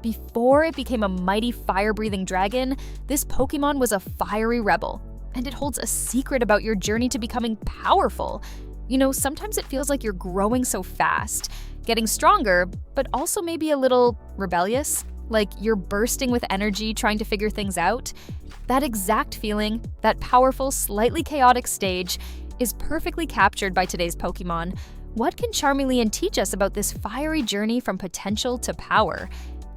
Before it became a mighty fire-breathing dragon, this Pokémon was a fiery rebel, and it holds a secret about your journey to becoming powerful. You know, sometimes it feels like you're growing so fast, getting stronger, but also maybe a little rebellious, like you're bursting with energy trying to figure things out. That exact feeling, that powerful, slightly chaotic stage, is perfectly captured by today's Pokémon. What can Charmeleon teach us about this fiery journey from potential to power?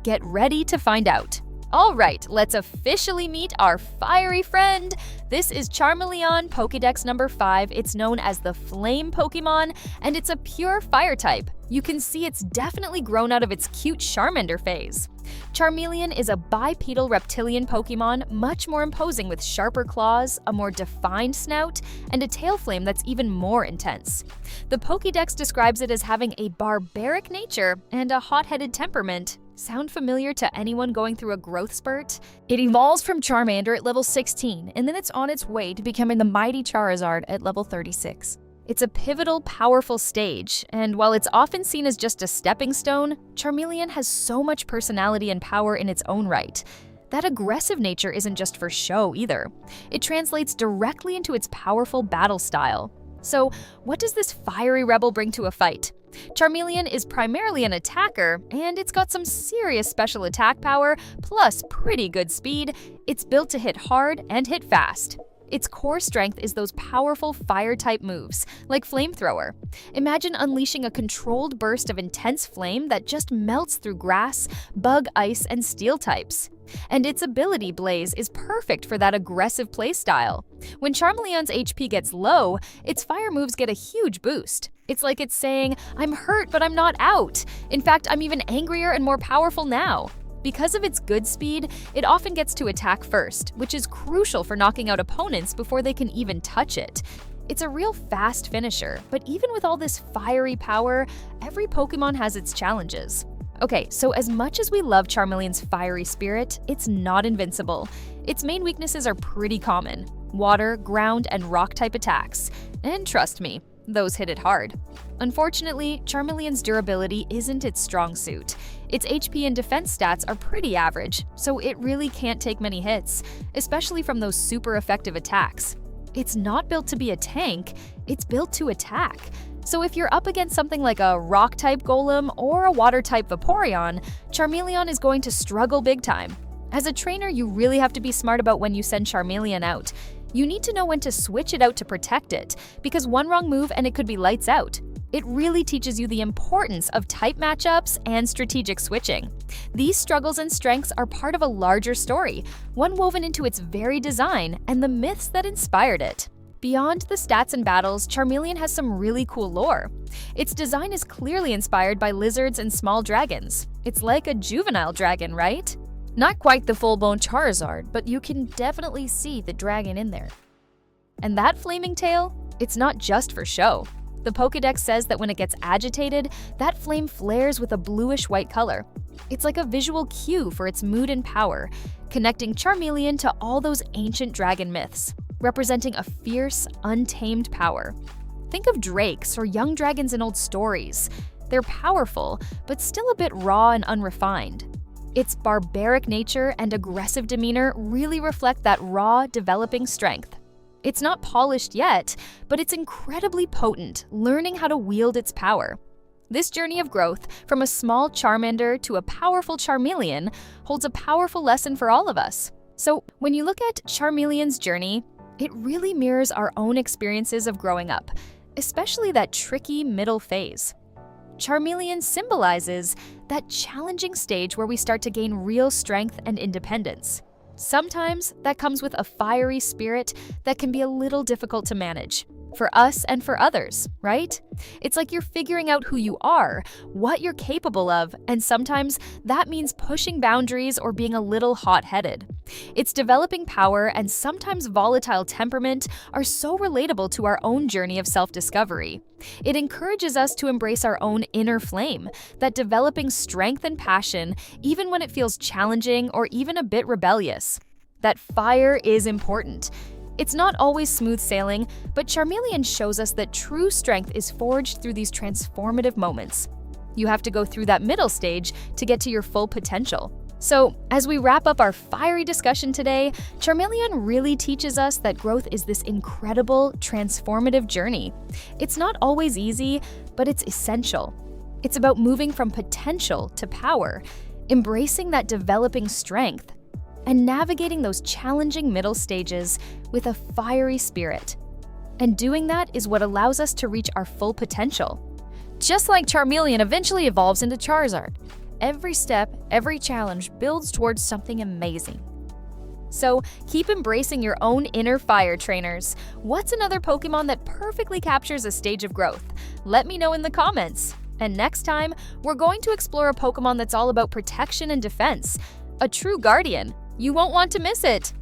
Get ready to find out. All right, let's officially meet our fiery friend. This is Charmeleon, Pokédex number 5. It's known as the Flame Pokémon, and it's a pure fire type. You can see it's definitely grown out of its cute Charmander phase. Charmeleon is a bipedal reptilian Pokémon, much more imposing with sharper claws, a more defined snout, and a tail flame that's even more intense. The Pokédex describes it as having a barbaric nature and a hot-headed temperament. Sound familiar to anyone going through a growth spurt? It evolves from Charmander at level 16, and then it's on its way to becoming the mighty Charizard at level 36. It's a pivotal, powerful stage, and while it's often seen as just a stepping stone, Charmeleon has so much personality and power in its own right. That aggressive nature isn't just for show either. It translates directly into its powerful battle style. So, what does this fiery rebel bring to a fight? Charmeleon is primarily an attacker, and it's got some serious special attack power, plus pretty good speed. It's built to hit hard and hit fast. Its core strength is those powerful fire-type moves, like Flamethrower. Imagine unleashing a controlled burst of intense flame that just melts through grass, bug, ice, and steel types. And its ability Blaze is perfect for that aggressive playstyle. When Charmeleon's HP gets low, its fire moves get a huge boost. It's like it's saying, "I'm hurt, but I'm not out. In fact, I'm even angrier and more powerful now." Because of its good speed, it often gets to attack first, which is crucial for knocking out opponents before they can even touch it. It's a real fast finisher, but even with all this fiery power, every Pokémon has its challenges. Okay, so as much as we love Charmeleon's fiery spirit, it's not invincible. Its main weaknesses are pretty common: water, ground, and rock-type attacks. And trust me, those hit it hard. Unfortunately, Charmeleon's durability isn't its strong suit. Its HP and defense stats are pretty average, so it really can't take many hits, especially from those super effective attacks. It's not built to be a tank, it's built to attack. So if you're up against something like a rock-type golem or a water-type Vaporeon, Charmeleon is going to struggle big time. As a trainer, you really have to be smart about when you send Charmeleon out. You need to know when to switch it out to protect it, because one wrong move and it could be lights out. It really teaches you the importance of type matchups and strategic switching. These struggles and strengths are part of a larger story, one woven into its very design and the myths that inspired it. Beyond the stats and battles, Charmeleon has some really cool lore. Its design is clearly inspired by lizards and small dragons. It's like a juvenile dragon, right? Not quite the full-blown Charizard, but you can definitely see the dragon in there. And that flaming tail? It's not just for show. The Pokédex says that when it gets agitated, that flame flares with a bluish-white color. It's like a visual cue for its mood and power, connecting Charmeleon to all those ancient dragon myths, representing a fierce, untamed power. Think of drakes or young dragons in old stories. They're powerful, but still a bit raw and unrefined. Its barbaric nature and aggressive demeanor really reflect that raw, developing strength. It's not polished yet, but it's incredibly potent, learning how to wield its power. This journey of growth, from a small Charmander to a powerful Charmeleon, holds a powerful lesson for all of us. So when you look at Charmeleon's journey, it really mirrors our own experiences of growing up, especially that tricky middle phase. Charmeleon symbolizes that challenging stage where we start to gain real strength and independence. Sometimes that comes with a fiery spirit that can be a little difficult to manage, for us and for others, right? It's like you're figuring out who you are, what you're capable of, and sometimes that means pushing boundaries or being a little hot-headed. Its developing power and sometimes volatile temperament are so relatable to our own journey of self-discovery. It encourages us to embrace our own inner flame, that developing strength and passion, even when it feels challenging or even a bit rebellious. That fire is important. It's not always smooth sailing, but Charmeleon shows us that true strength is forged through these transformative moments. You have to go through that middle stage to get to your full potential. So, as we wrap up our fiery discussion today, Charmeleon really teaches us that growth is this incredible, transformative journey. It's not always easy, but it's essential. It's about moving from potential to power, embracing that developing strength, and navigating those challenging middle stages with a fiery spirit. And doing that is what allows us to reach our full potential. Just like Charmeleon eventually evolves into Charizard, every step, every challenge builds towards something amazing. So keep embracing your own inner fire, trainers. What's another Pokémon that perfectly captures a stage of growth? Let me know in the comments. And next time, we're going to explore a Pokémon that's all about protection and defense, a true guardian. You won't want to miss it.